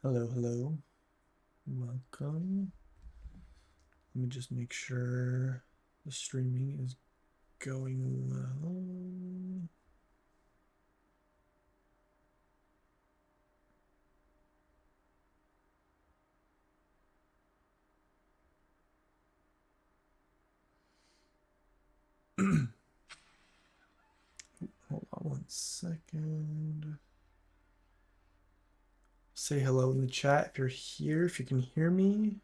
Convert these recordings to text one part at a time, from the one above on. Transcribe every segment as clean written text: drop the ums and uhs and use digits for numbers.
Hello, hello. Welcome. Let me just make sure the streaming is going well. Hold on one second. Say hello in the chat if you're here, if you can hear me.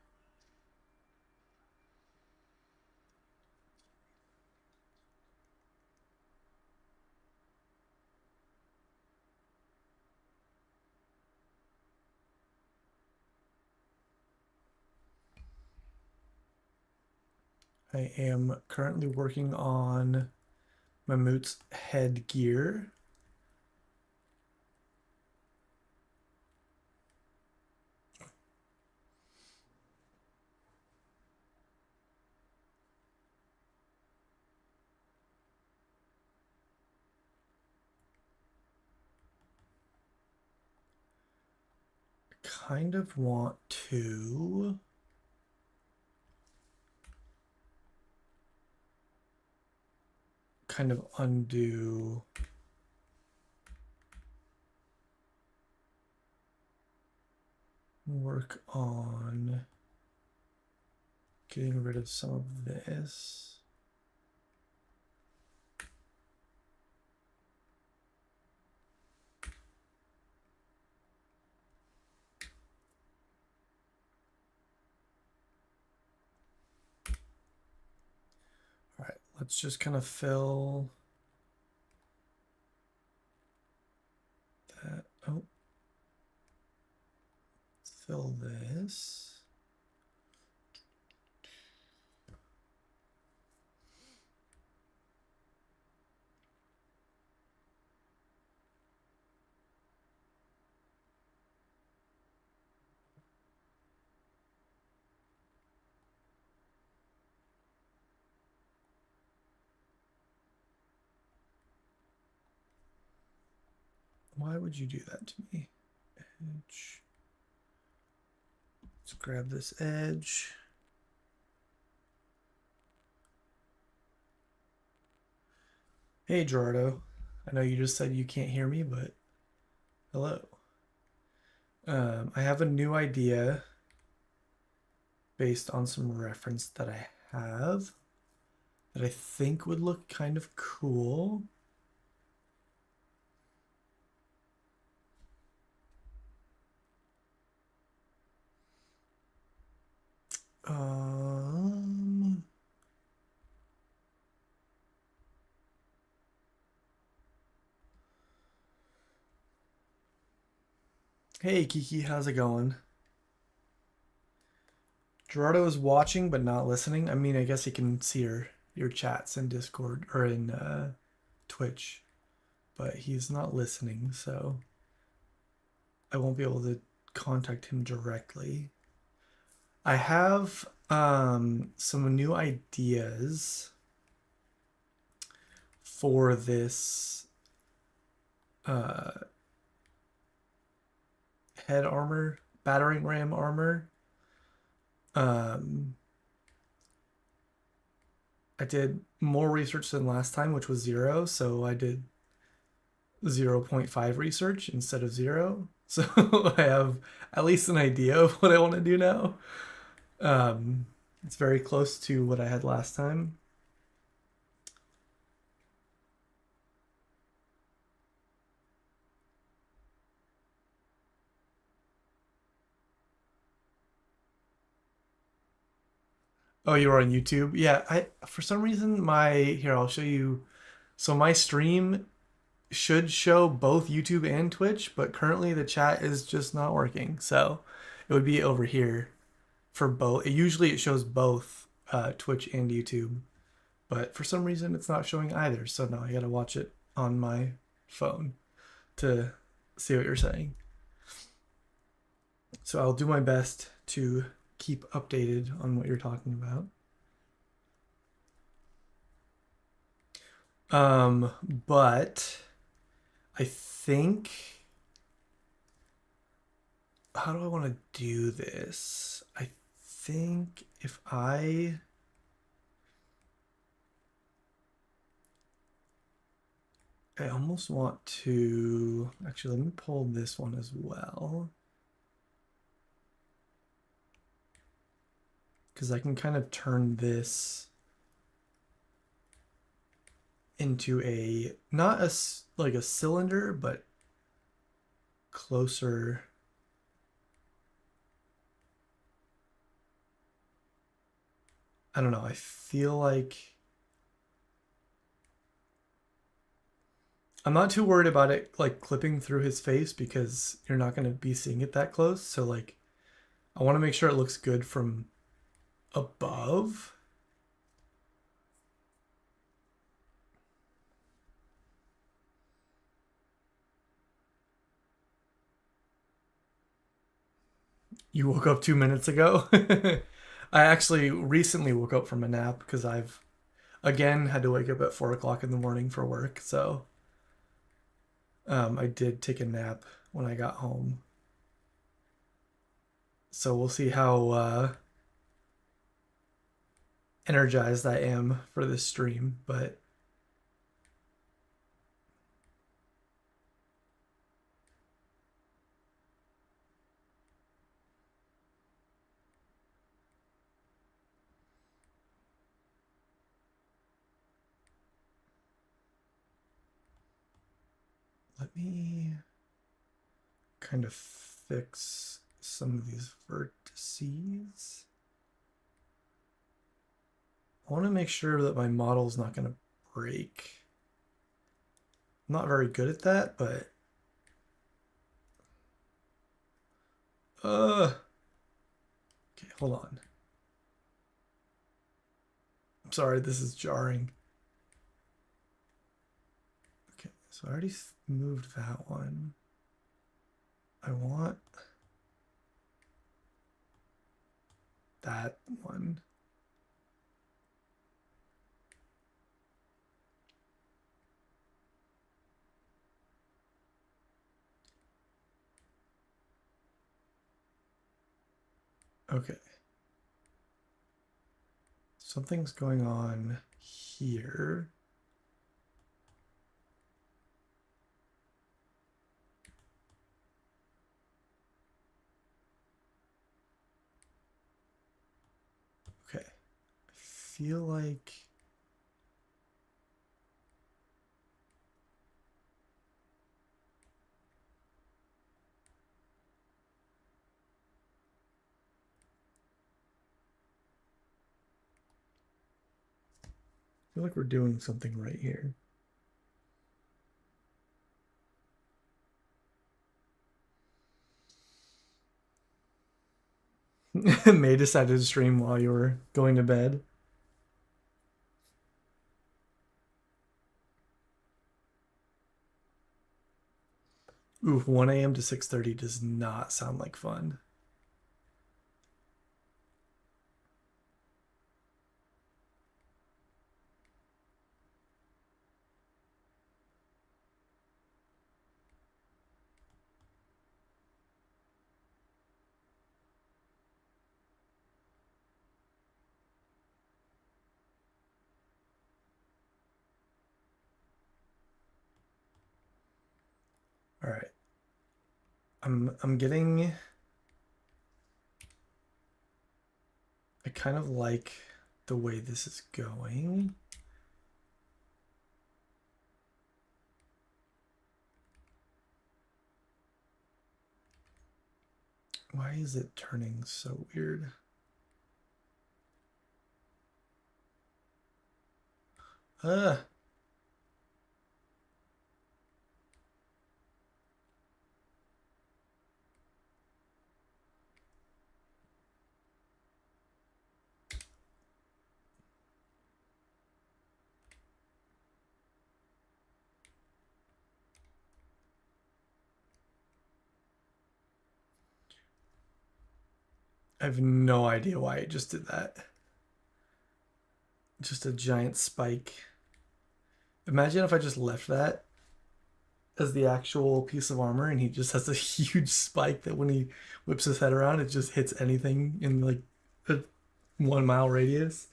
I am currently working on Mamut's headgear. Kind of want to kind of undo work on getting rid of some of this. All right, let's just kind of fill that. Oh, fill this. Why would you do that to me? Edge. Let's grab this edge. Hey, Gerardo. I know you just said you can't hear me, but hello. I have a new idea based on some reference that I have that I think would look kind of cool. Hey, Kiki, how's it going? Gerardo is watching but not listening. I mean, I guess he can see your chats in Discord or in Twitch, but he's not listening, so I won't be able to contact him directly. I have some new ideas for this head armor, battering ram armor. I did more research than last time, which was 0, so I did 0.5 research instead of 0. So I have at least an idea of what I want to do now. It's very close to what I had last time. Oh, you were on YouTube? Yeah, I for some reason I'll show you. So my stream should show both YouTube and Twitch, but currently the chat is just not working. So it would be over here for both. Usually it shows both Twitch and YouTube, but for some reason it's not showing either. So now I gotta watch it on my phone to see what you're saying. So I'll do my best to keep updated on what you're talking about. But I think how do I want to do this? I think if I almost want to actually let me pull this one as well. Because I can kind of turn this into a not a like a cylinder, but closer. I don't know. I feel like I'm not too worried about it like clipping through his face because you're not going to be seeing it that close. So like I want to make sure it looks good from above. You woke up 2 minutes ago. I actually recently woke up from a nap because I've again had to wake up at 4 o'clock in the morning for work. So I did take a nap when I got home. So we'll see how energized I am for this stream. But let me kind of fix some of these vertices. I want to make sure that my model's not going to break. I'm not very good at that, but okay, hold on. I'm sorry, this is jarring. Okay, so I already moved that one. I want that one. Okay. Something's going on here. Okay. I feel like we're doing something right here. May decided to stream while you were going to bed. Ooh, 1 a.m. to 6:30 does not sound like fun. All right. I'm getting I kind of like the way this is going. Why is it turning so weird? Uh, I have no idea why it just did that. Just a giant spike. Imagine if I just left that as the actual piece of armor, and he just has a huge spike that when he whips his head around, it just hits anything in like a 1 mile radius.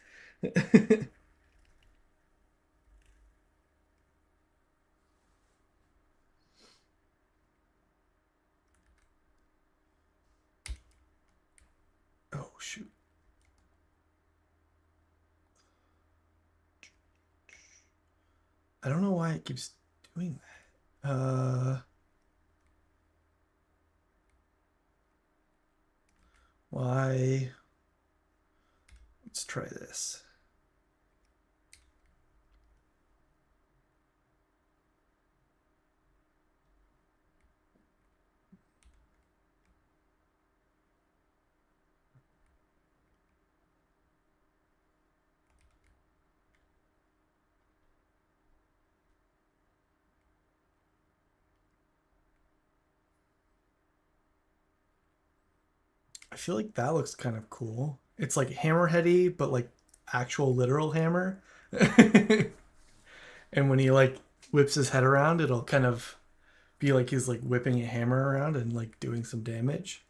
Oh shoot. I don't know why it keeps doing that. Why? Let's try this. I feel like that looks kind of cool. It's like hammerheady, but like actual literal hammer. And when he like whips his head around, it'll kind of be like he's like whipping a hammer around and like doing some damage.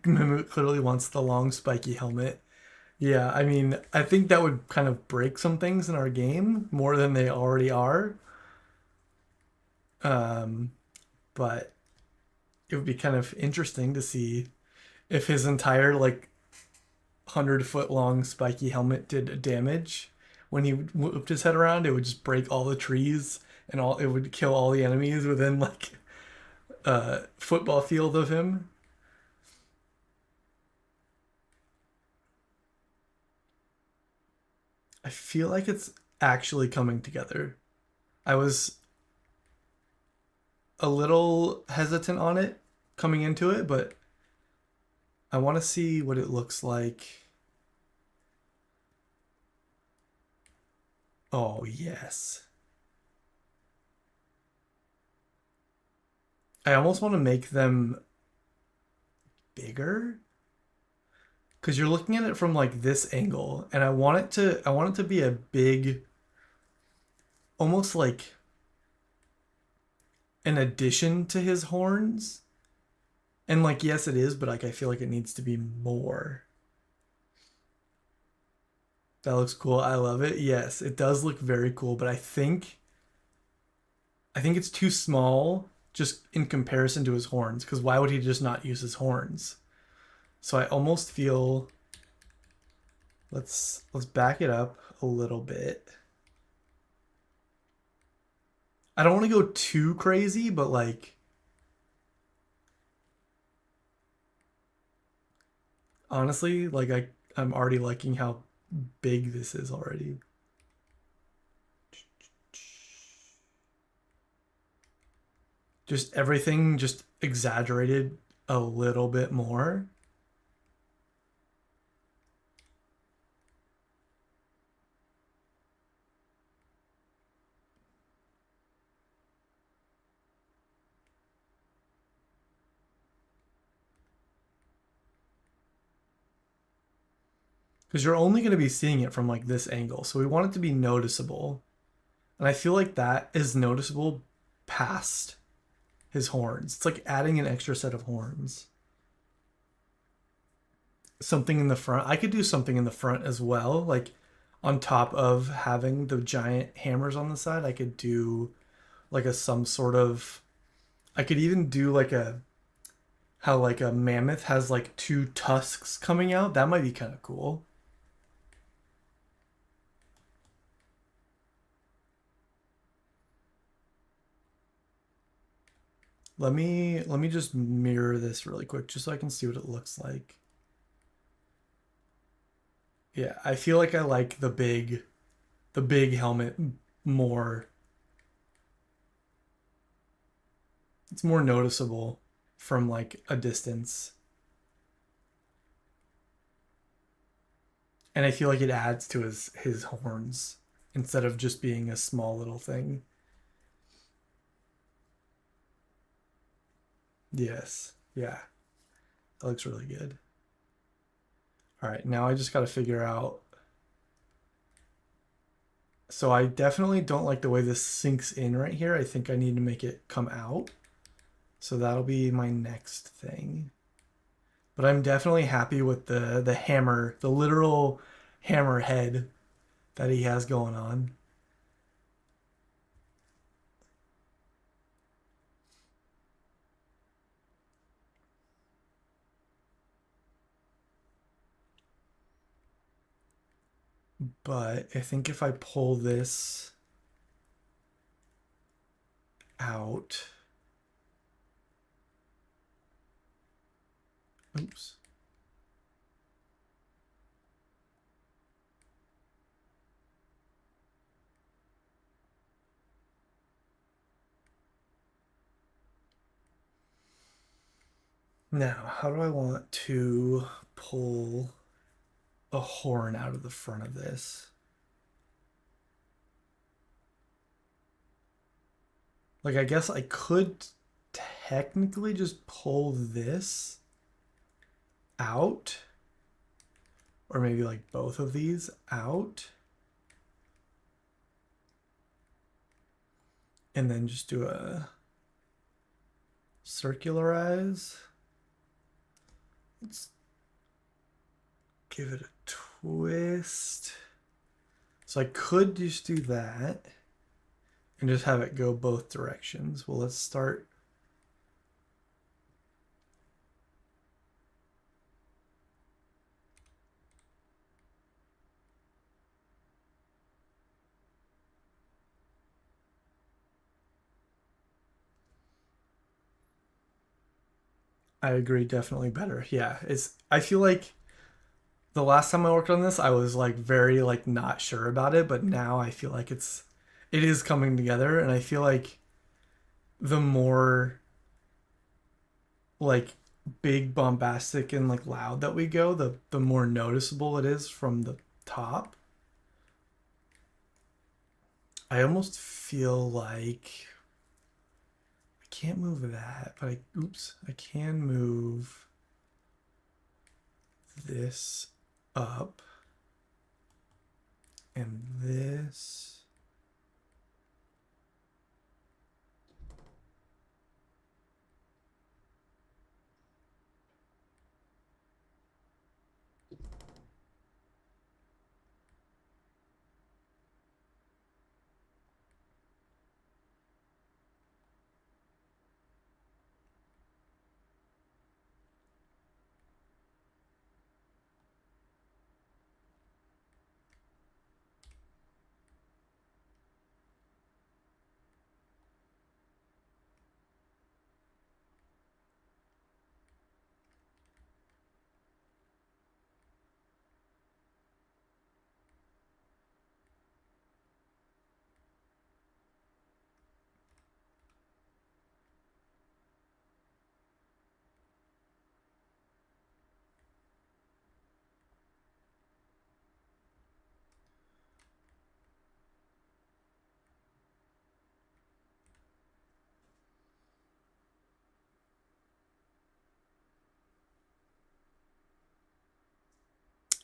Mamut clearly wants the long spiky helmet. Yeah, I mean, I think that would kind of break some things in our game more than they already are. Um, but it would be kind of interesting to see if his entire like 100-foot long spiky helmet did damage. When he whipped his head around, it would just break all the trees and all it would kill all the enemies within like a football field of him. I feel like it's actually coming together. I was a little hesitant on it coming into it, but I want to see what it looks like. Oh, yes. I almost want to make them bigger because you're looking at it from like this angle and I want it to be a big almost like an addition to his horns. And like yes it is, but like I feel like it needs to be more. That looks cool. I love it. Yes, it does look very cool, but I think it's too small just in comparison to his horns because why would he just not use his horns? So I almost feel let's back it up a little bit. I don't want to go too crazy, but like honestly, like I'm already liking how big this is already. Just everything just exaggerated a little bit more. Because you're only going to be seeing it from like this angle. So we want it to be noticeable. And I feel like that is noticeable past his horns. It's like adding an extra set of horns. Something in the front. I could do something in the front as well. Like on top of having the giant hammers on the side, I could do like a some sort of I could even do like a how like a mammoth has like two tusks coming out. That might be kind of cool. Let me just mirror this really quick just so I can see what it looks like. Yeah, I feel like I like the big helmet more. It's more noticeable from like a distance. And I feel like it adds to his horns instead of just being a small little thing. Yes. Yeah. That looks really good. All right, now I just got to figure out. So I definitely don't like the way this sinks in right here. I think I need to make it come out. So that'll be my next thing. But I'm definitely happy with the hammer, the literal hammer head that he has going on. But I think if I pull this out, oops. Now, how do I want to pull a horn out of the front of this? Like, I guess I could technically just pull this out, or maybe like both of these out, and then just do a circularize. Let's give it a twist. So I could just do that and just have it go both directions. Well, let's start. I agree, definitely better. Yeah, I feel like the last time I worked on this, I was like very like not sure about it, but now I feel like it is coming together, and I feel like the more like big, bombastic, and like loud that we go, the more noticeable it is from the top. I almost feel like I can't move that, but I can move this up and this.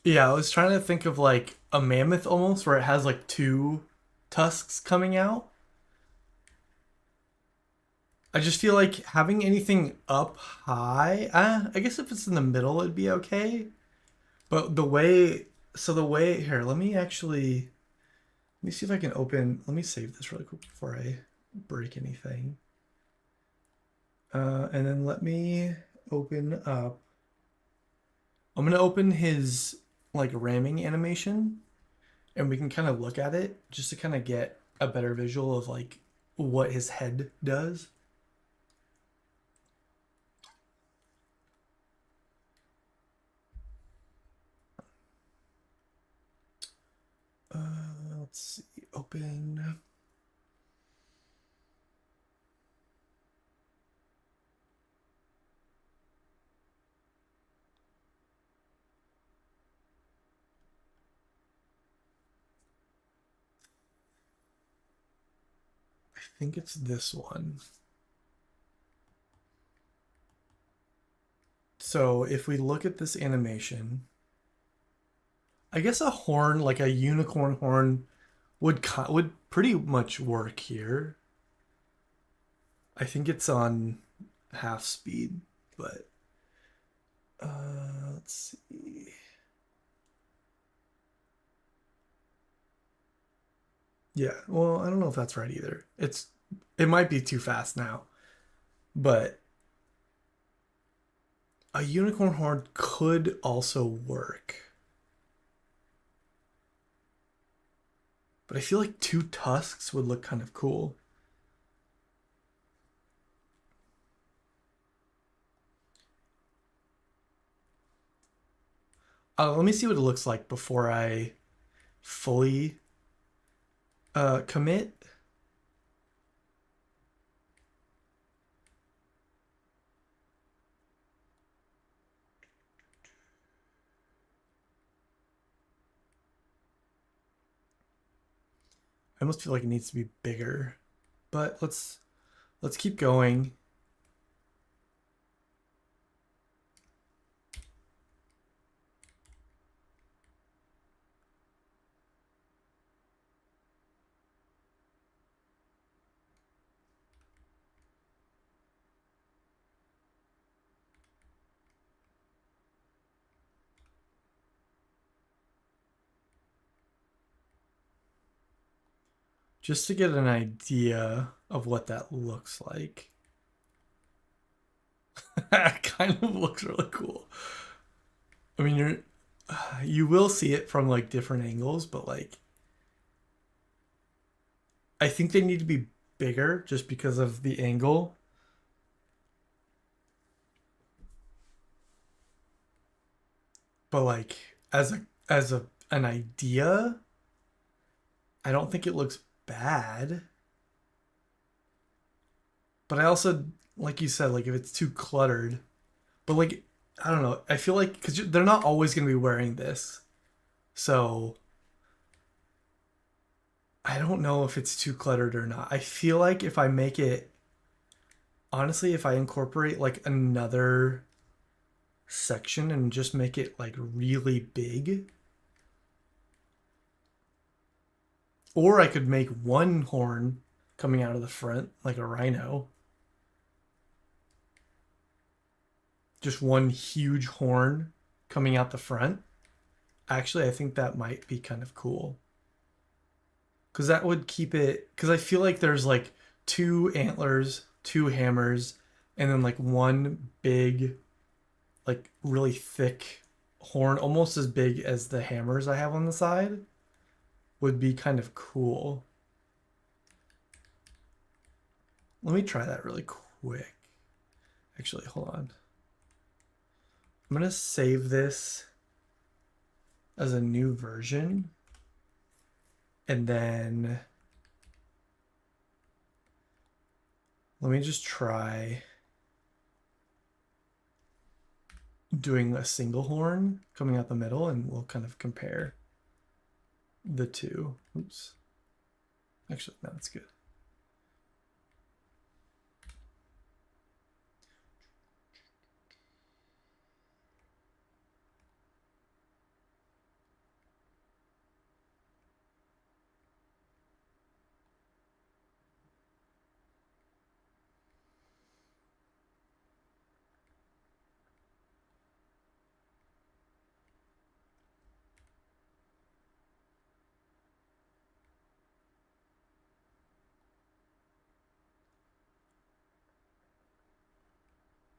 Yeah, I was trying to think of like a mammoth almost, where it has like two tusks coming out. I just feel like having anything up high, I guess if it's in the middle, it'd be okay. But the way here, let me see if I can open, let me save this really quick before I break anything. And then let me open up, I'm gonna open his like ramming animation, and we can kind of look at it just to kind of get a better visual of like what his head does. Let's see, open. I think it's this one. So if we look at this animation, I guess a horn, like a unicorn horn, would pretty much work here. I think it's on half speed, but let's see. Yeah, well, I don't know if that's right either. It might be too fast now, but a unicorn horn could also work. But I feel like two tusks would look kind of cool. Let me see what it looks like before I fully commit. I almost feel like it needs to be bigger, but let's keep going. Just to get an idea of what that looks like. It kind of looks really cool. I mean, you will see it from like different angles, but like I think they need to be bigger just because of the angle. But like as a an idea, I don't think it looks bad. But I also, like you said, like if it's too cluttered, but like I don't know, I feel like because they're not always going to be wearing this, so I don't know if it's too cluttered or not. I feel like if I make it, honestly, if I incorporate like another section and just make it like really big, or I could make one horn coming out of the front like a rhino, just one huge horn coming out the front. Actually, I think that might be kind of cool because that would keep it. Because I feel like there's like two antlers, two hammers, and then like one big, like really thick horn, almost as big as the hammers I have on the side, would be kind of cool. Let me try that really quick. Actually, hold on. I'm gonna save this as a new version, and then let me just try doing a single horn coming out the middle, and we'll kind of compare the two. Oops. Actually, no, that's good.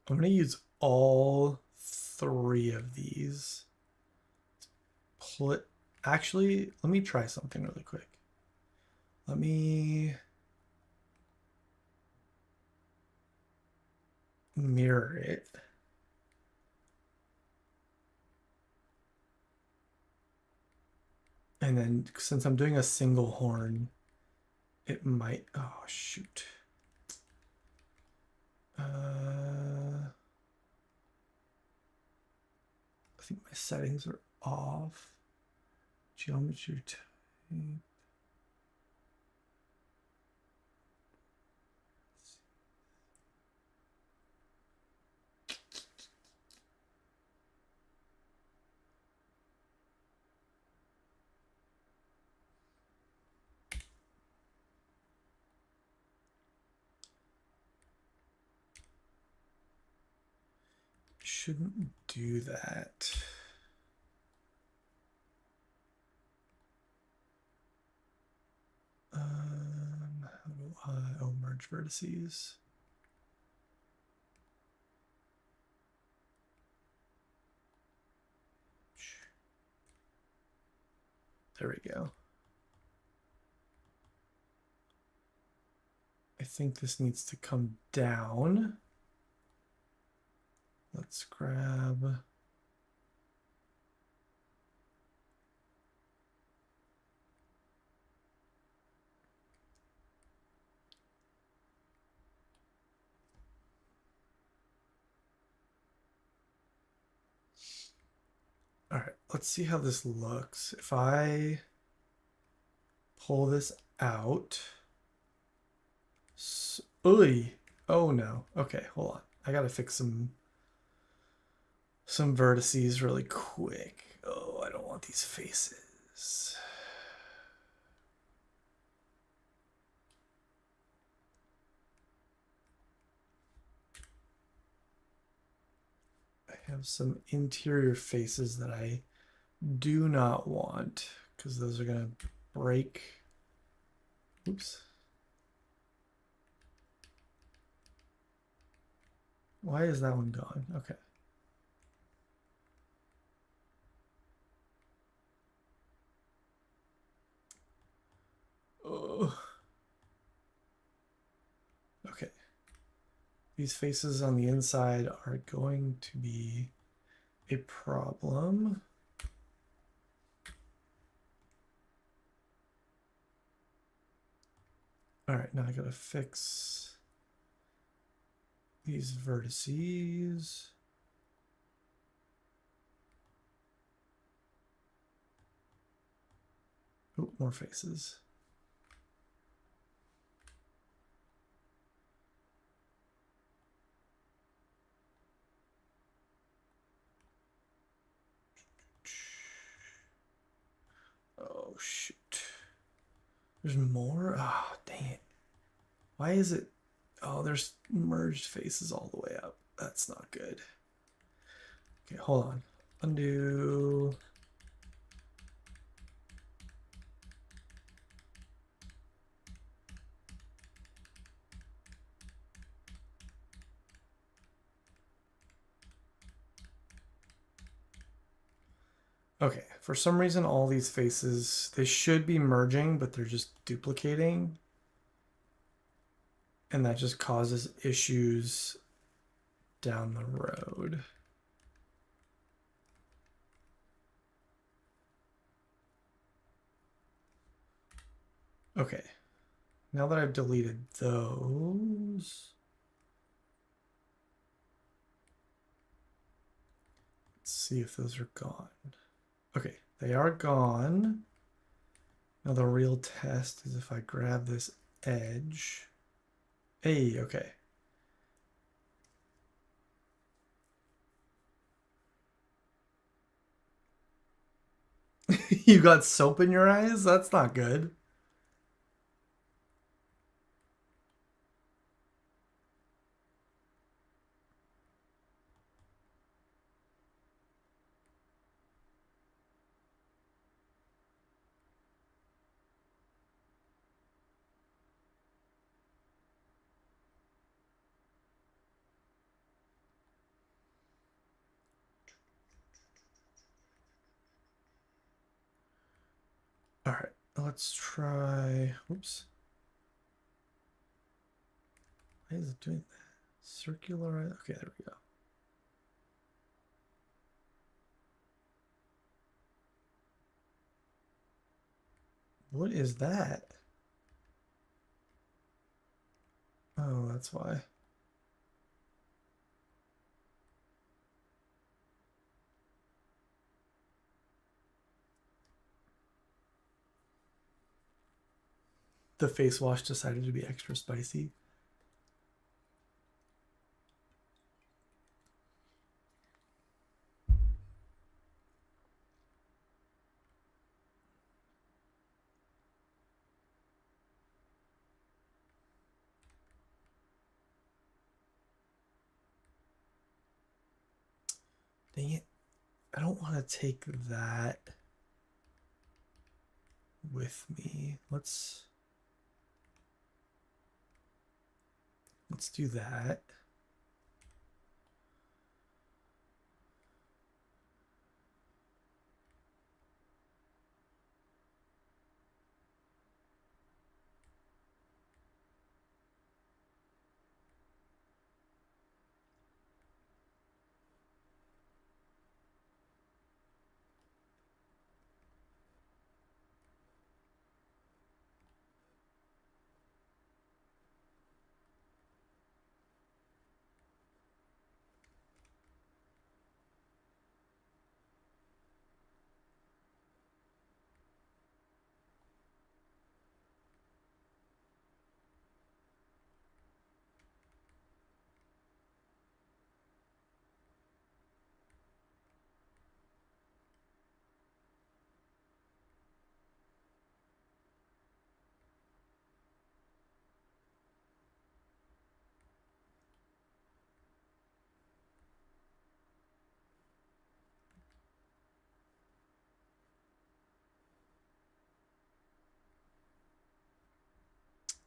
I'm gonna use all three of these. Actually, let me try something really quick. Let me mirror it. And then since I'm doing a single horn, it might, oh shoot. I think my settings are off. Geometry type. shouldn't do that. How do I merge vertices? There we go. I think this needs to come down. Let's grab. All right, let's see how this looks. If I pull this out. Oy. Oh no. Okay, hold on. I gotta fix some vertices really quick. Oh, I don't want these faces. I have some interior faces that I do not want because those are gonna break. Oops. Why is that one gone? Okay. Oh. Okay. These faces on the inside are going to be a problem. All right, now I gotta fix these vertices. Oh, more faces. Oh, shoot. There's more? Ah, oh, dang it. Why is it? Oh, there's merged faces all the way up. That's not good. Okay, hold on. Undo. Okay, for some reason, all these faces, they should be merging, but they're just duplicating. And that just causes issues down the road. Okay, now that I've deleted those, let's see if those are gone. Okay, they are gone. Now the real test is if I grab this edge. Hey, okay. You got soap in your eyes? That's not good. All right, let's try. Oops. Why is it doing that? Circular. Okay, there we go. What is that? Oh, that's why. The face wash decided to be extra spicy. Dang it. I don't want to take that with me. Let's do that.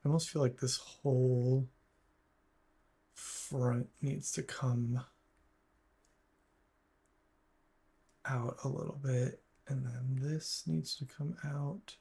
I almost feel like this whole front needs to come out a little bit, and then this needs to come out.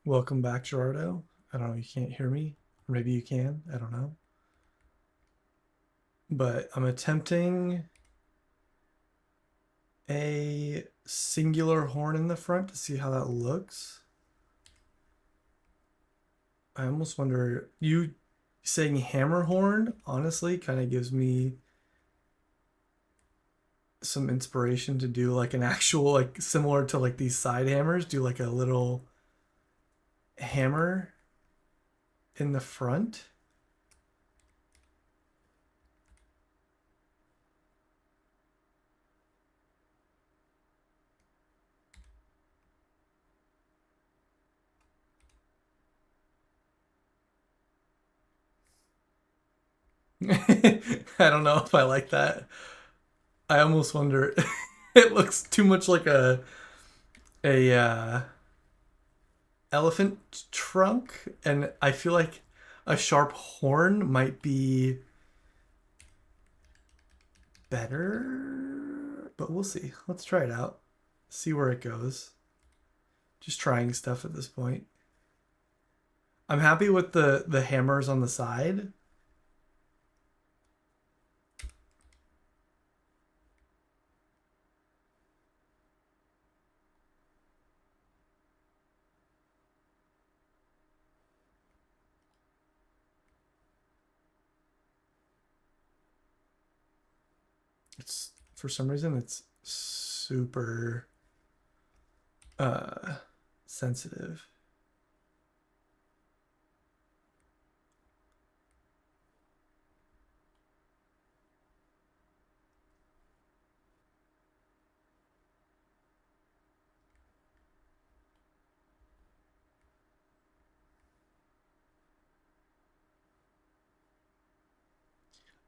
Welcome back, Gerardo. I don't know, you can't hear me. Or maybe you can. I don't know. But I'm attempting a singular horn in the front to see how that looks. I almost wonder, you saying hammer horn honestly kind of gives me some inspiration to do like an actual, like similar to like these side hammers, do like a little hammer in the front. I don't know if I like that. I almost wonder it looks too much like a elephant trunk, and I feel like a sharp horn might be better, but we'll see. Let's try it out. See where it goes. Just trying stuff at this point. I'm happy with the hammers on the side. It's for some reason it's super uh sensitive.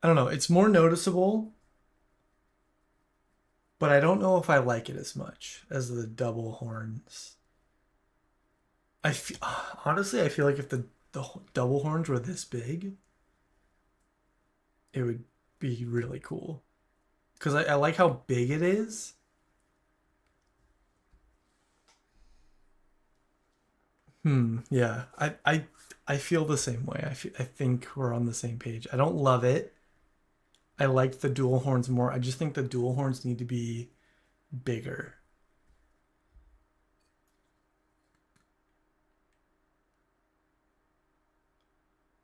I don't know. It's more noticeable, but I don't know if I like it as much as the double horns. I feel, honestly, I feel like if the double horns were this big, it would be really cool. Because I like how big it is. Yeah. I feel the same way. I think we're on the same page. I don't love it. I like the dual horns more. I just think the dual horns need to be bigger.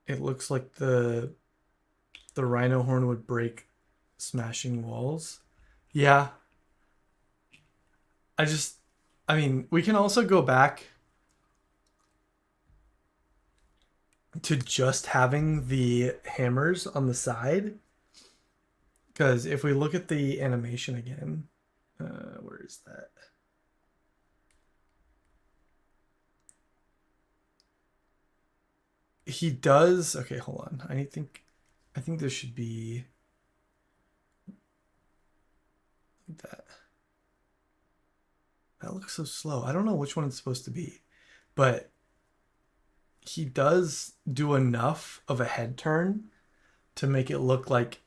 It looks like the rhino horn would break smashing walls. Yeah, I just I mean, we can also go back to just having the hammers on the side because if we look at the animation again, where is that? He does. Okay, hold on. I think this should be like that. That looks so slow. I don't know which one it's supposed to be, but he does do enough of a head turn to make it look like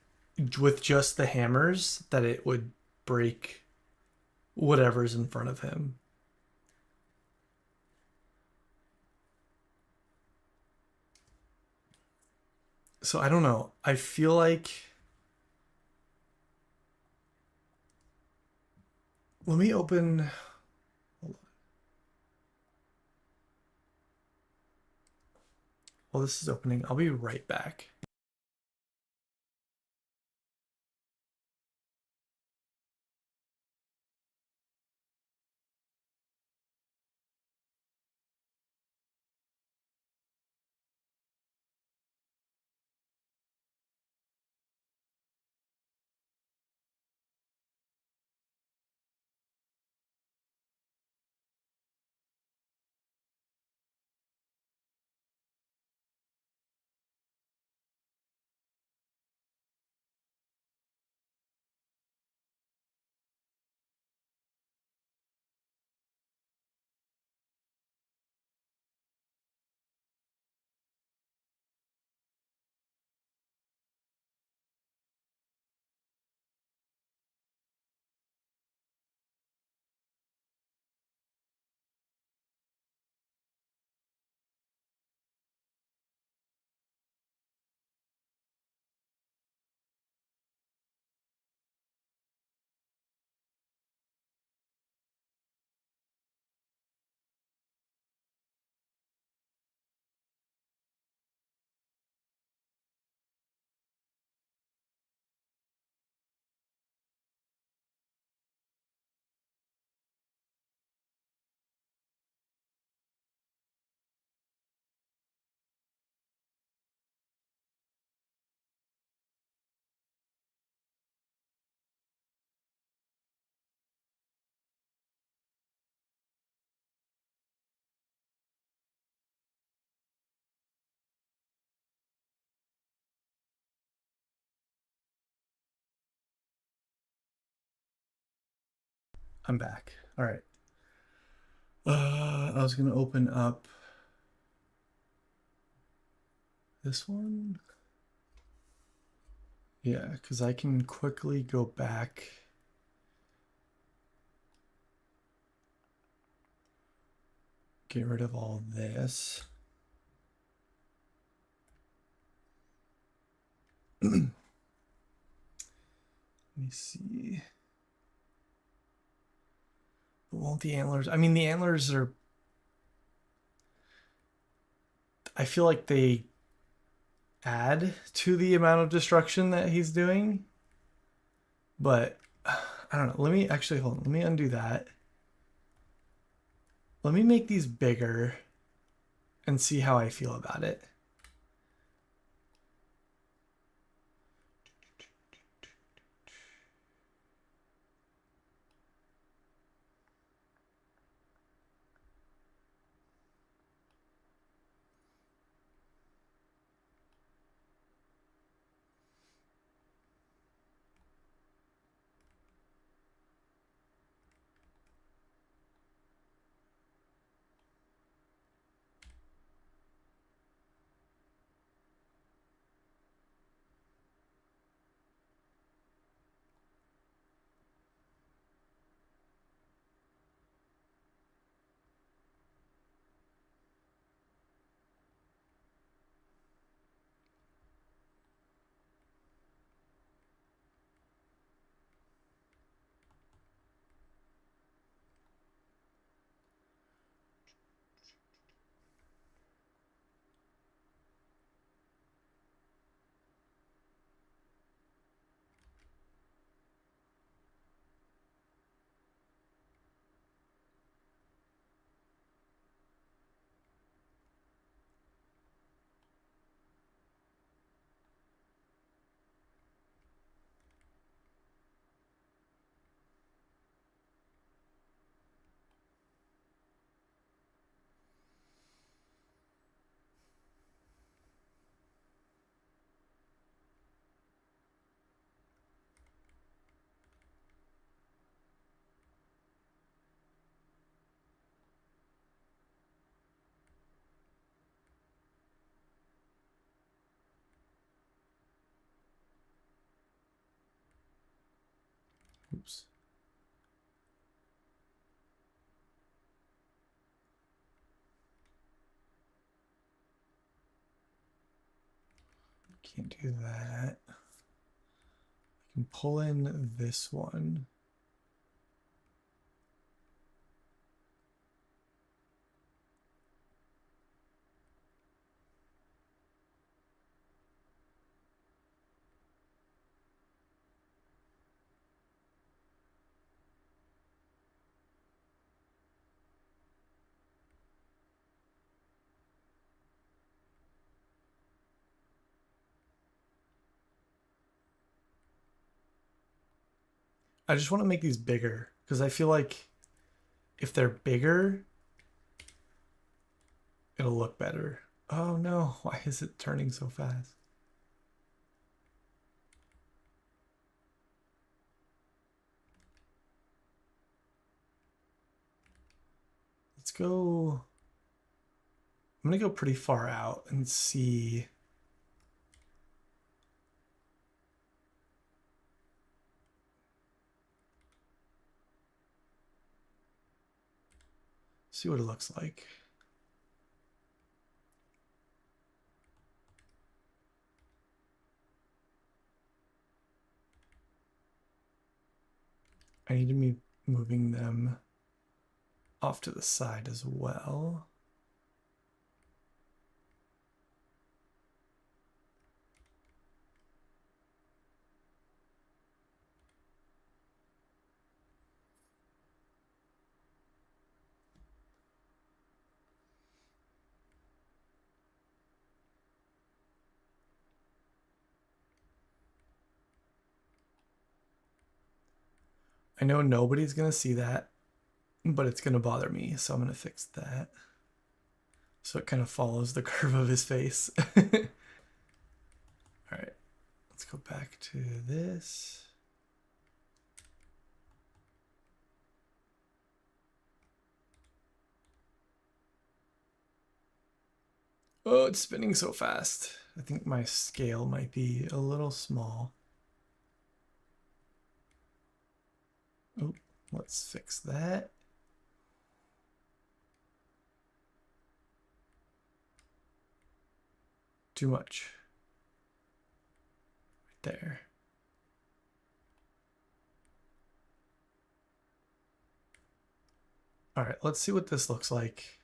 with just the hammers that it would break whatever's in front of him. So I don't know. I feel like let me open. Well, this is opening. I'll be right back. I'm back. All right. I was gonna open up this one. Yeah, because I can quickly go back. Get rid of all this. Let me see. But won't the antlers? I mean, the antlers are. I feel like they add to the amount of destruction that he's doing. But I don't know. Let me actually hold on. Let me undo that. Let me make these bigger and see how I feel about it. Oops. Can't do that. I can pull in this one. I just want to make these bigger because I feel like if they're bigger, it'll look better. Oh no, why is it turning so fast? Let's go. I'm gonna go pretty far out and see. See what it looks like. I need to be moving them off to the side as well. I know nobody's gonna see that, but it's gonna bother me, so I'm gonna fix that. So it kind of follows the curve of his face. All right, let's go back to this. Oh, it's spinning so fast. I think my scale might be a little small. Oh, let's fix that. Too much. Right there. All right, let's see what this looks like.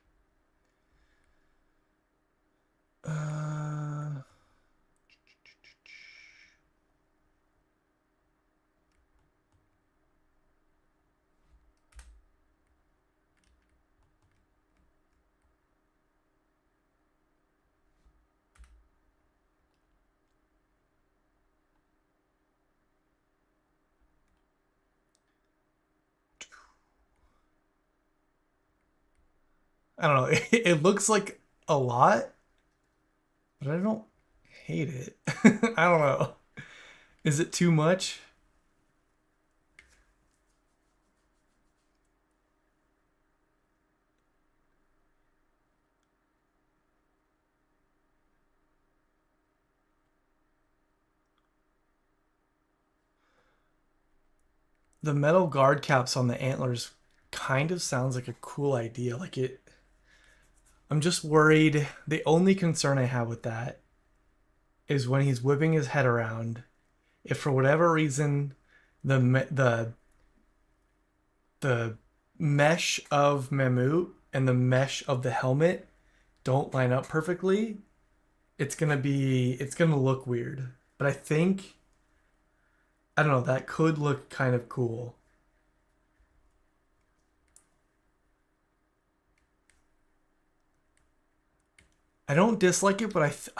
I don't know. It looks like a lot, but I don't hate it. I don't know. Is it too much? The metal guard caps on the antlers kind of sounds like a cool idea. Like it, I'm just worried. The only concern I have with that is when he's whipping his head around. If for whatever reason the mesh of Mamut and the mesh of the helmet don't line up perfectly, it's gonna look weird. But I think I don't know, that could look kind of cool. I don't dislike it, but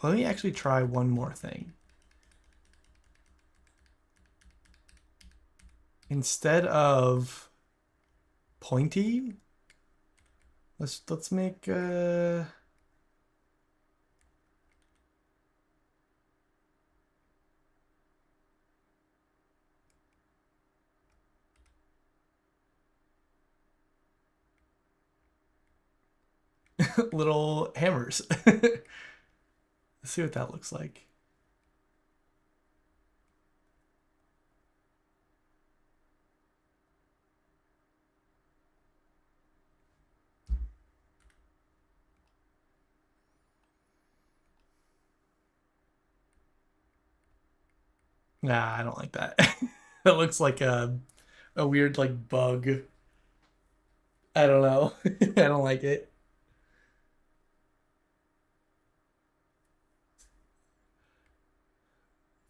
let me actually try one more thing. Instead of pointy, let's make little hammers. Let's see what that looks like. Nah, I don't like that. It looks like a weird like bug. I don't know. I don't like it.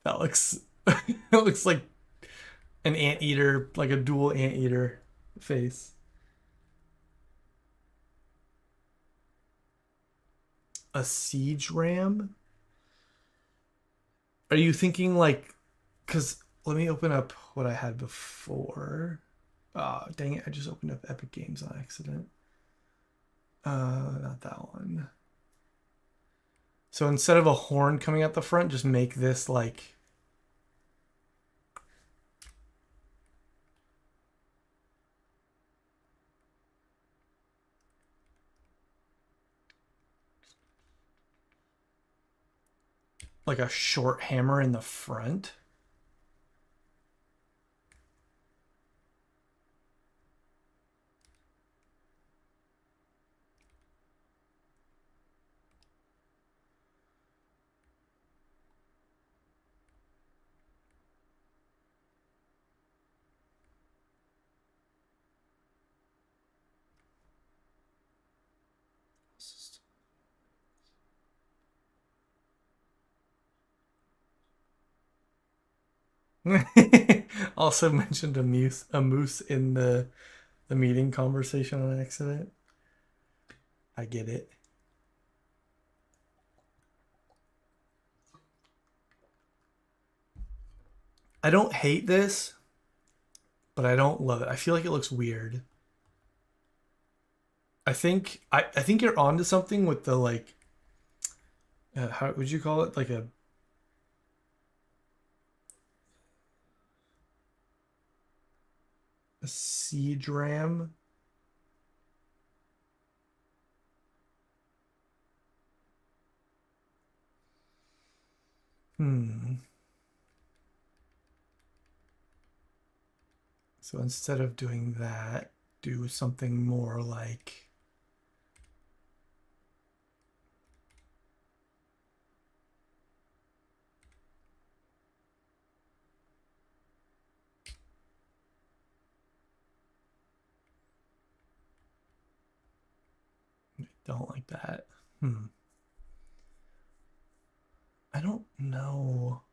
That looks it looks like an anteater, like a dual anteater face. A siege ram? Are you thinking like, because let me open up what I had before. Dang it, I just opened up Epic Games on accident. Not that one. So instead of a horn coming out the front, just make this like a short hammer in the front. Also mentioned a moose in the meeting conversation on accident. I get it. I don't hate this, but I don't love it. I feel like it looks weird. I think you're onto something with the like how would you call it? Like a siege ram. Hmm. So instead of doing that, do something more like don't like that. Hmm. I don't know.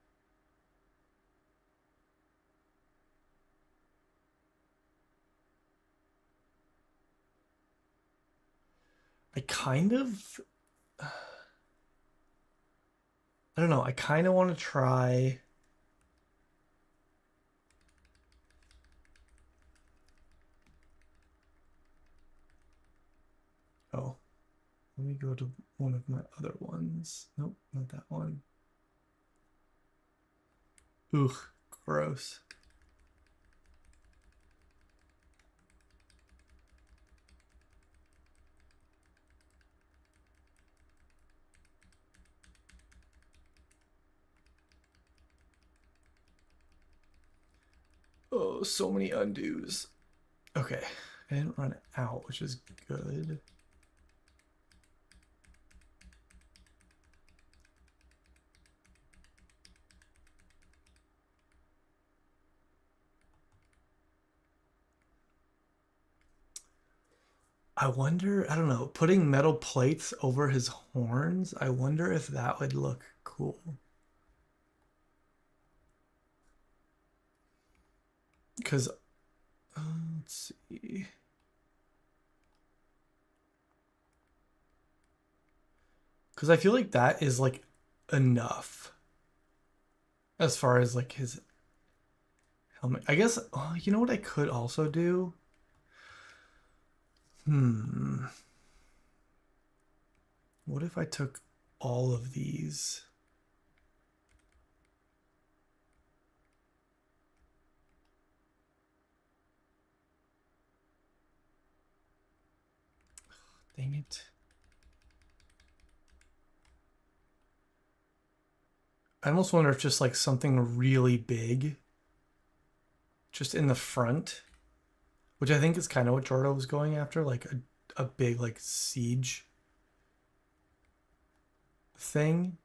I kind of I don't know. I kind of want to try. Oh, let me go to one of my other ones. Nope, not that one. Ugh, gross. Oh, so many undos. Okay, I didn't run out, which is good. I wonder, I don't know, putting metal plates over his horns, I wonder if that would look cool. Because, let's see. Because I feel like that is like enough as far as like his helmet. I guess, oh, you know what I could also do? Hmm. What if I took all of these? Dang it. I almost wonder if just like something really big, just in the front, which I think is kind of what Jordo was going after, like a big like siege thing.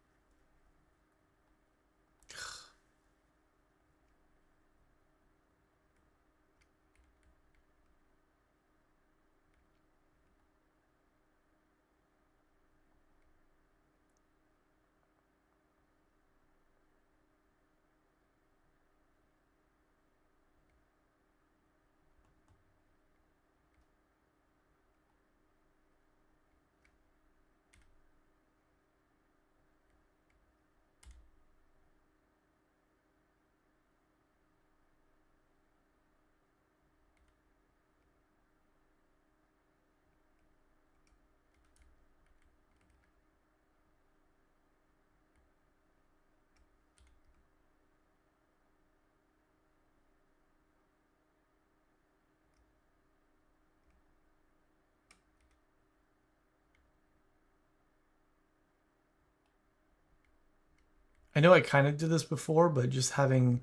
I know I kind of did this before, but just having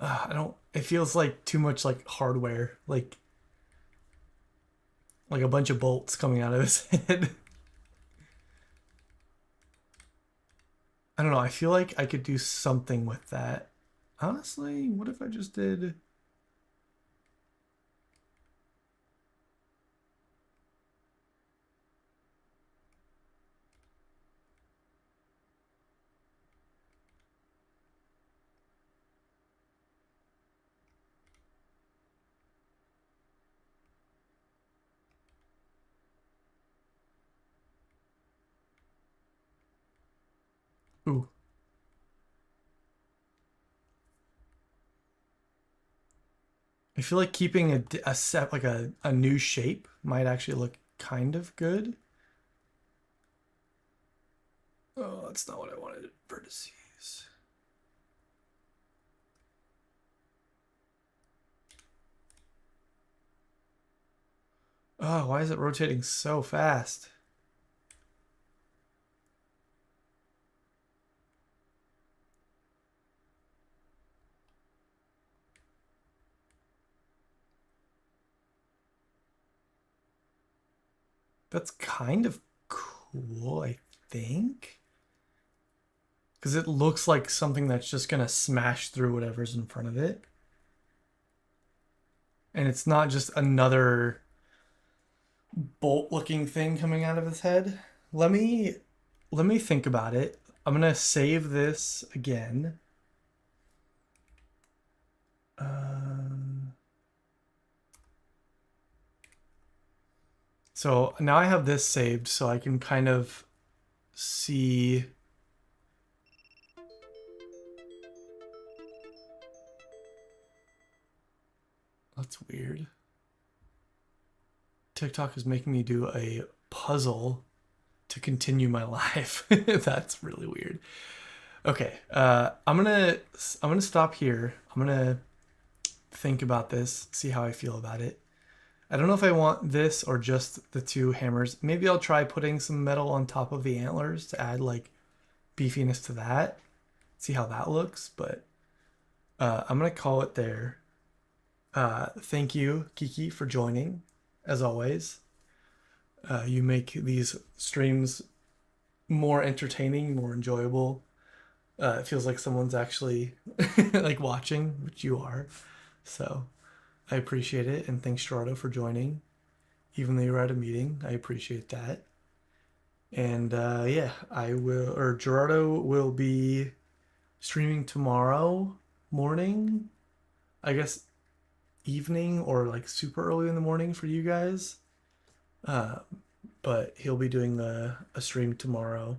I don't. It feels like too much like hardware, like a bunch of bolts coming out of his head. I don't know. I feel like I could do something with that. Honestly, what if I just did? Ooh, I feel like keeping a set like a new shape might actually look kind of good. Oh, that's not what I wanted. Vertices. Oh, why is it rotating so fast? That's kind of cool, I think. Because it looks like something that's just gonna smash through whatever's in front of it. And it's not just another bolt looking thing coming out of his head. Let me let me think about it. I'm gonna save this again. Um, so now I have this saved, so I can kind of see. That's weird. TikTok is making me do a puzzle to continue my life. That's really weird. Okay, I'm gonna stop here. I'm gonna think about this, see how I feel about it. I don't know if I want this or just the two hammers. Maybe I'll try putting some metal on top of the antlers to add like beefiness to that. See how that looks, but I'm gonna call it there. Thank you, Kiki, for joining. As always, you make these streams more entertaining, more enjoyable. It feels like someone's actually like watching, which you are. So I appreciate it, and thanks Gerardo for joining. Even though you were at a meeting, I appreciate that. And yeah, I will, or Gerardo will be streaming tomorrow morning. I guess evening or like super early in the morning for you guys. Uh, but he'll be doing a stream tomorrow,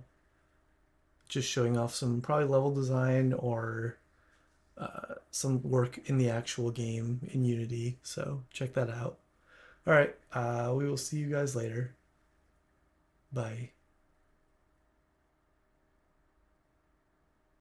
just showing off some probably level design or some work in the actual game in Unity. So check that out. All right, we will see you guys later. Bye.